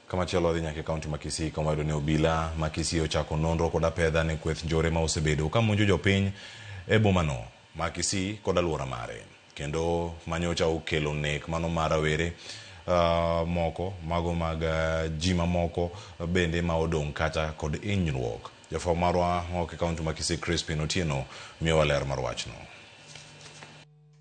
Kama chalo dhi nyaka kaunti ma Kisii kama wayudo ni obila ma Kisii ochako nonro koda pedha ne kweth njore ma osebedo ka monjo jopiny e bomano ma Kisii kod aluora mare, kendo manyocha okelo nek mano mar rawere moko mago mag ji mamoko bende ma odong' kata kod hinyruok. Jafwambo marwa e kaunti ma Kisii Crispin Otieno miyowa ler mar wachno.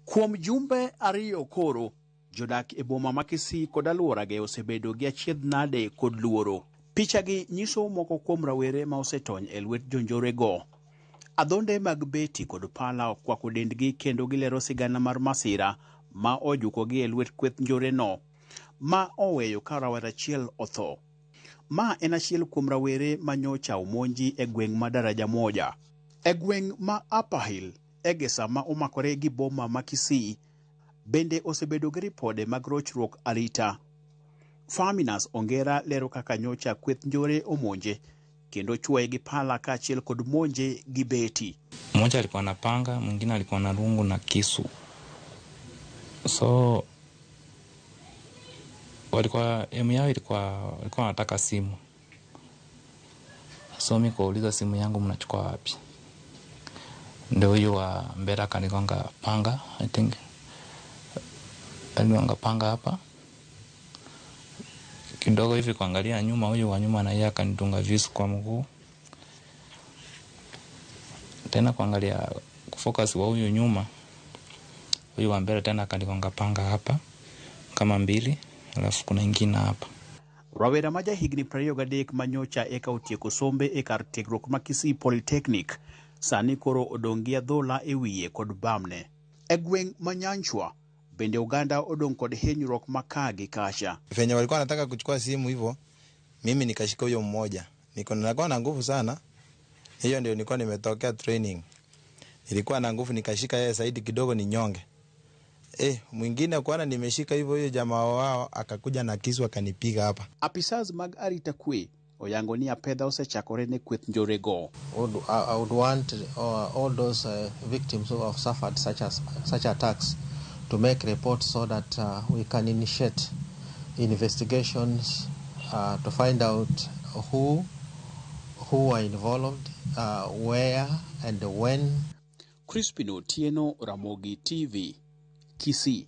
Kuom jumbe ariyo koro, jodak e boma ma Kisii kod aluorage osebedo gi achiedh nade kod luoro. Pichagi nyiso moko kuom rawere ma osetony e lwet jonjorego. Adhonde mag beti kod pala okwako dendgi kendo gilero sigana mar masira ma ojukogi e lwet kweth njoreno, ma oweyo ka rawera achiel otho. Ma en achiel kuom rawere ma nyocha omonji e gweng' ma Daraja Moja. E gweng' ma Upper Hill, Egesa ma omakore gi boma ma Kisii, bende osebedo gi ripode mag rochruok arita. Faminas Ongera lero kaka nyocha kweth njore omonje kendo chwoe gi pala kaachiel kod monje gi beti. Mmoja alikuwa na panga, mwingine alikuwa na rungu na kisu. So walikuwa yao ilikuwa wanataka simu. So mimi kauliza simu yangu mnachukua wapi? Ndio huyo wa mbele akanigonga panga, I think. Aligonga panga hapa. Kidogo hivi kuangalia nyuma, huyo wa nyuma na yeye akanitunga visu kwa mguu. Tena kuangalia kufocus wa huyo nyuma, huyo wa mbele tena akanigonga panga hapa kama mbili, alafu kuna ingine hapa. Rawera ma jahigni 23 manyocha eka otieko sombe e kar tiegruok ma Kisii Polytechnic sani koro odongia dhola e wiye kod bamne. E gweng' ma Nyanchwa bende Uganda odong' kod hinyruok makagi kasha. Venye walikuwa wanataka kuchukua simu hivyo, mimi nikashika huyo mmoja. Nilikuwa na nguvu sana. Hiyo ndio nilikuwa nimetokea training. Nilikuwa na nguvu nikashika yeye zaidi kidogo ni nyonge. Mwingine kuona nimeshika hivyo, hiyo jamaa wao akakuja na kisu akanipiga hapa. Apisas mag arita kwe oyango ni apedha osechakore ne kweth njorego. I would want all those victims who have suffered such attacks to make reports so that we can initiate investigations to find out who are involved, where and when. Crispin Otieno, Ramogi TV, Kisii.